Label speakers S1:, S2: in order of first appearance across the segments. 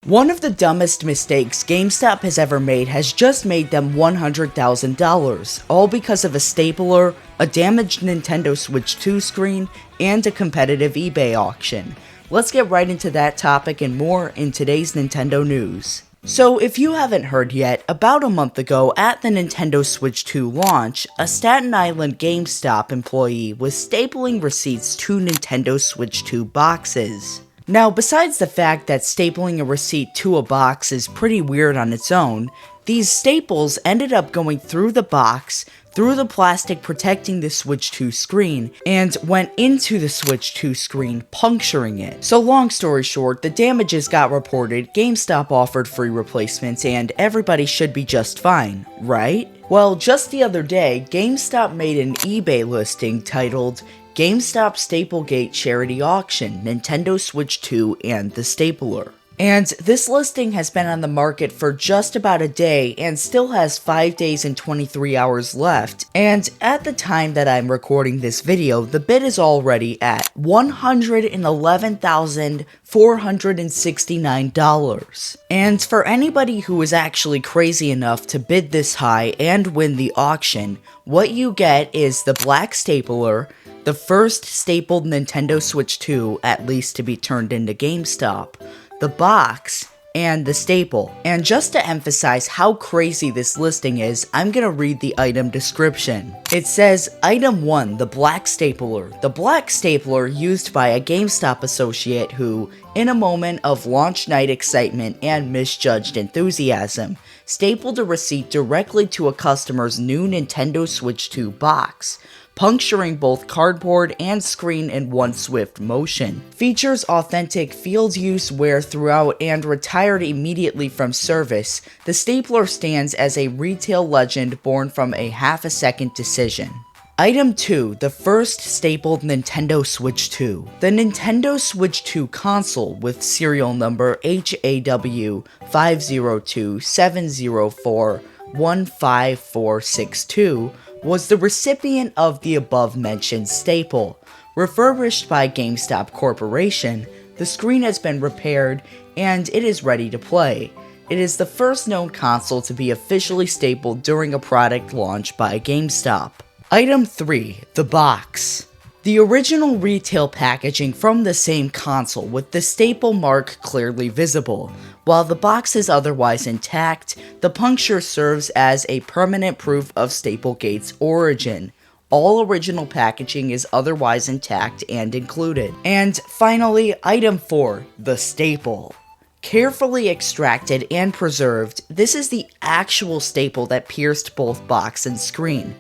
S1: One of the dumbest mistakes GameStop has ever made has just made them $100,000, all because of a stapler, a damaged Nintendo Switch 2 screen, and a competitive eBay auction. Let's get right into that topic and more in today's Nintendo news. So if you haven't heard yet, about a month ago at the Nintendo Switch 2 launch, a Staten Island GameStop employee was stapling receipts to Nintendo Switch 2 boxes. Now, besides the fact that stapling a receipt to a box is pretty weird on its own, these staples ended up going through the box, through the plastic protecting the Switch 2 screen, and went into the Switch 2 screen, puncturing it. So long story short, the damages got reported, GameStop offered free replacements, and everybody should be just fine, right? Well, just the other day, GameStop made an eBay listing titled GameStop Staplegate Charity Auction, Nintendo Switch 2 and the Stapler. And this listing has been on the market for just about a day and still has 5 days and 23 hours left. And at the time that I'm recording this video, the bid is already at $111,469. And for anybody who is actually crazy enough to bid this high and win the auction, what you get is the black stapler, the first stapled Nintendo Switch 2, at least to be turned into GameStop, the box, and the staple. And just to emphasize how crazy this listing is, I'm gonna read the item description. It says, Item 1, the black stapler. The black stapler used by a GameStop associate who, in a moment of launch night excitement and misjudged enthusiasm, stapled a receipt directly to a customer's new Nintendo Switch 2 box, puncturing both cardboard and screen in one swift motion. Features authentic field use wear throughout and retired immediately from service, the stapler stands as a retail legend born from a half-a-second decision. Item 2, the first stapled Nintendo Switch 2. The Nintendo Switch 2 console with serial number HAW502704-15462 was the recipient of the above-mentioned staple. Refurbished by GameStop Corporation, the screen has been repaired and it is ready to play. It is the first known console to be officially stapled during a product launch by GameStop. Item 3, the box. The original retail packaging from the same console with the staple mark clearly visible. While the box is otherwise intact, the puncture serves as a permanent proof of Staplegate's origin. All original packaging is otherwise intact and included. And finally, Item 4, the staple. Carefully extracted and preserved, this is the actual staple that pierced both box and screen.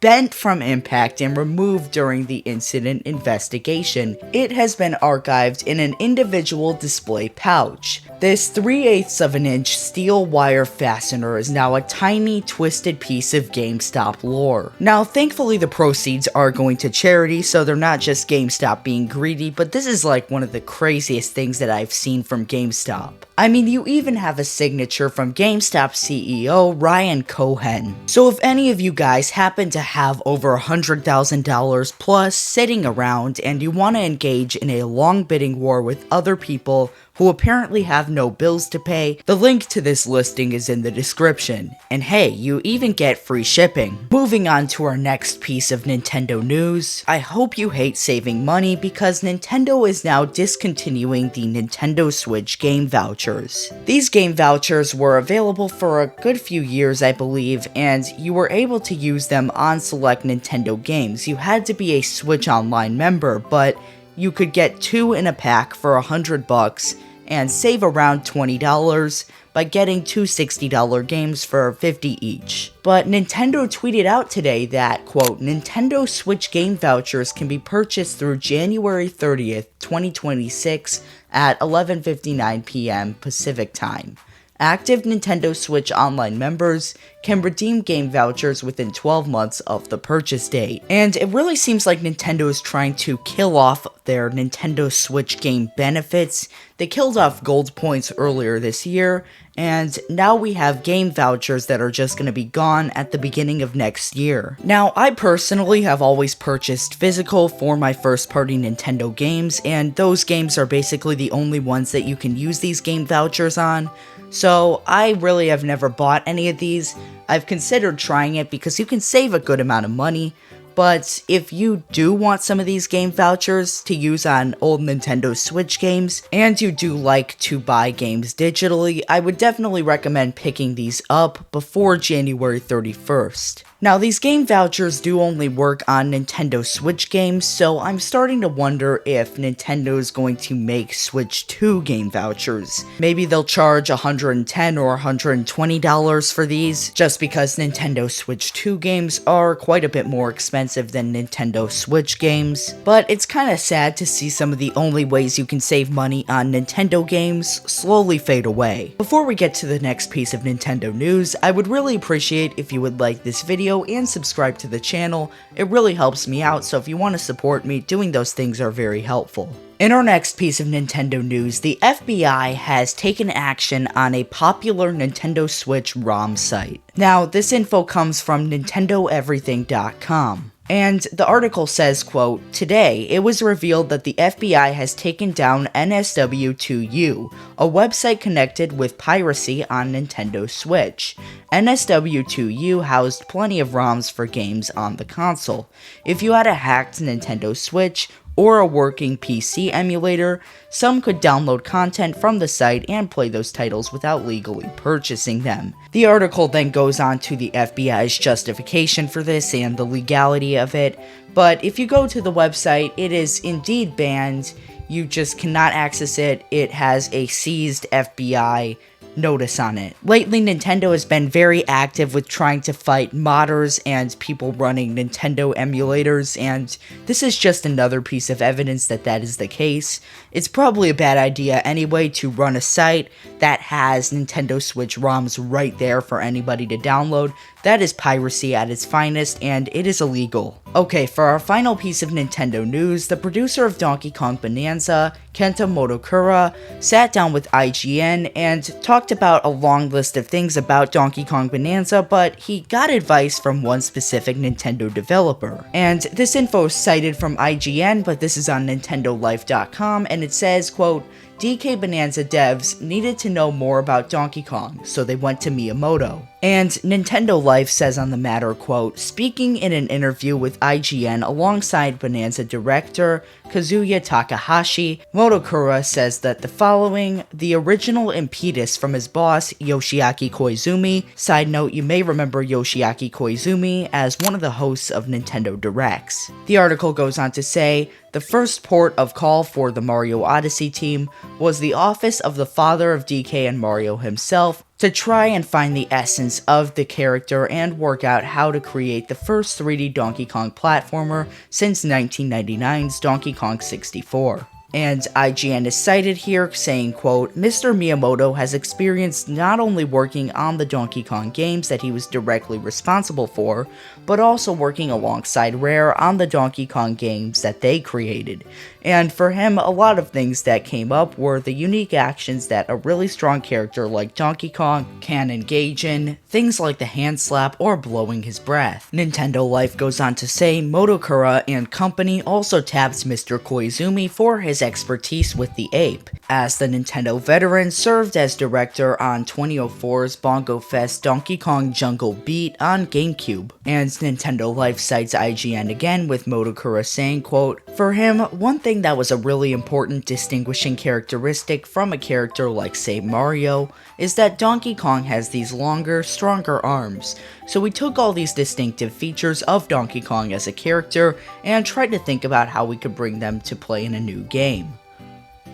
S1: Bent from impact and removed during the incident investigation, it has been archived in an individual display pouch. This 3/8 of an inch steel wire fastener is now a tiny, twisted piece of GameStop lore. Now, thankfully the proceeds are going to charity, so they're not just GameStop being greedy, but this is like one of the craziest things that I've seen from GameStop. I mean, you even have a signature from GameStop CEO Ryan Cohen. So if any of you guys happen to have over $100,000 plus sitting around and you want to engage in a long bidding war with other people who apparently have no bills to pay, the link to this listing is in the description. And hey, you even get free shipping. Moving on to our next piece of Nintendo news. I hope you hate saving money because Nintendo is now discontinuing the Nintendo Switch game vouchers. These game vouchers were available for a good few years, I believe, and you were able to use them on select Nintendo games. You had to be a Switch Online member, but you could get 2 in a pack for $100 and save around $20 by getting 2 $60 games for $50 each. But Nintendo tweeted out today that, quote, Nintendo Switch game vouchers can be purchased through January 30th, 2026 at 11:59 p.m. Pacific Time. Active Nintendo Switch Online members can redeem game vouchers within 12 months of the purchase date. And it really seems like Nintendo is trying to kill off their Nintendo Switch game benefits. They killed off gold points earlier this year, and now we have game vouchers that are just going to be gone at the beginning of next year. Now, I personally have always purchased physical for my first-party Nintendo games, and those games are basically the only ones that you can use these game vouchers on, so I really have never bought any of these. I've considered trying it because you can save a good amount of money, but if you do want some of these game vouchers to use on old Nintendo Switch games, and you do like to buy games digitally, I would definitely recommend picking these up before January 31st. Now, these game vouchers do only work on Nintendo Switch games, so I'm starting to wonder if Nintendo is going to make Switch 2 game vouchers. Maybe they'll charge $110 or $120 for these, just because Nintendo Switch 2 games are quite a bit more expensive than Nintendo Switch games. But it's kinda sad to see some of the only ways you can save money on Nintendo games slowly fade away. Before we get to the next piece of Nintendo news, I would really appreciate if you would like this video and subscribe to the channel. It really helps me out, so if you want to support me, doing those things are very helpful. In our next piece of Nintendo news, the FBI has taken action on a popular Nintendo Switch ROM site. Now, this info comes from NintendoEverything.com. And the article says, quote, "Today, it was revealed that the FBI has taken down NSW2U, a website connected with piracy on Nintendo Switch. NSW2U housed plenty of ROMs for games on the console. If you had a hacked Nintendo Switch, or a working PC emulator, some could download content from the site and play those titles without legally purchasing them." The article then goes on to the FBI's justification for this and the legality of it, but if you go to the website, it is indeed banned. You just cannot access it. It has a seized FBI notice on it. Lately, Nintendo has been very active with trying to fight modders and people running Nintendo emulators, and this is just another piece of evidence that that is the case. It's probably a bad idea anyway to run a site that has Nintendo Switch ROMs right there for anybody to download. That is piracy at its finest, and it is illegal. Okay, for our final piece of Nintendo news, the producer of Donkey Kong Bananza, Kenta Motokura, sat down with IGN and talked about a long list of things about Donkey Kong Bananza, but he got advice from one specific Nintendo developer. And this info is cited from IGN, but this is on NintendoLife.com, and it says, quote, "DK Bananza devs needed to know more about Donkey Kong, so they went to Miyamoto." And Nintendo Life says on the matter, quote, "Speaking in an interview with IGN alongside Bananza director Kazuya Takahashi, Motokura says that the following, the original impetus from his boss, Yoshiaki Koizumi. Side note, you may remember Yoshiaki Koizumi as one of the hosts of Nintendo Directs." The article goes on to say, "The first port of call for the Mario Odyssey team was the office of the father of DK and Mario himself, to try and find the essence of the character and work out how to create the first 3D Donkey Kong platformer since 1999's Donkey Kong 64. And IGN is cited here saying, quote, "Mr. Miyamoto has experience not only working on the Donkey Kong games that he was directly responsible for, but also working alongside Rare on the Donkey Kong games that they created. And for him, a lot of things that came up were the unique actions that a really strong character like Donkey Kong can engage in, things like the hand slap or blowing his breath." Nintendo Life goes on to say, Motokura and company also tapped Mr. Koizumi for his expertise with the ape, as the Nintendo veteran served as director on 2004's Bongo Fest Donkey Kong Jungle Beat on GameCube. And Nintendo Life cites IGN again with Motokura saying, quote, "For him, one thing that was a really important distinguishing characteristic from a character like, say, Mario, is that Donkey Kong has these longer, stronger arms. So we took all these distinctive features of Donkey Kong as a character and tried to think about how we could bring them to play in a new game."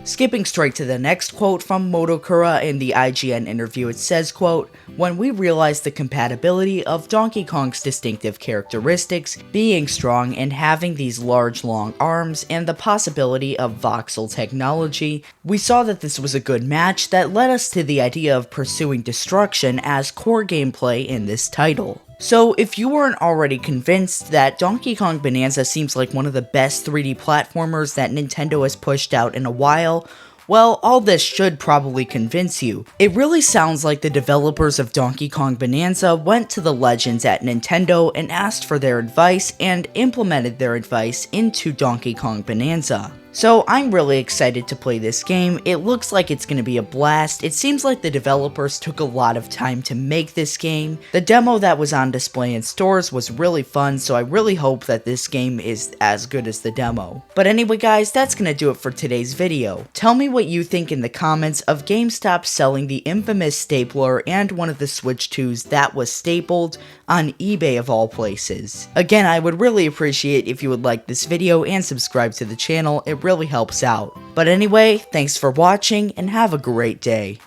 S1: Skipping straight to the next quote from Motokura in the IGN interview, it says, quote, "When we realized the compatibility of Donkey Kong's distinctive characteristics, being strong and having these large long arms, and the possibility of voxel technology, we saw that this was a good match that led us to the idea of pursuing destruction as core gameplay in this title." So, if you weren't already convinced that Donkey Kong Bananza seems like one of the best 3D platformers that Nintendo has pushed out in a while, well, all this should probably convince you. It really sounds like the developers of Donkey Kong Bananza went to the legends at Nintendo and asked for their advice and implemented their advice into Donkey Kong Bananza. So I'm really excited to play this game. It looks like it's going to be a blast. It seems like the developers took a lot of time to make this game. The demo that was on display in stores was really fun, so I really hope that this game is as good as the demo. But anyway guys, that's going to do it for today's video. Tell me what you think in the comments of GameStop selling the infamous stapler and one of the Switch 2s that was stapled on eBay of all places. Again, I would really appreciate if you would like this video and subscribe to the channel. It really helps out. But anyway, thanks for watching and have a great day.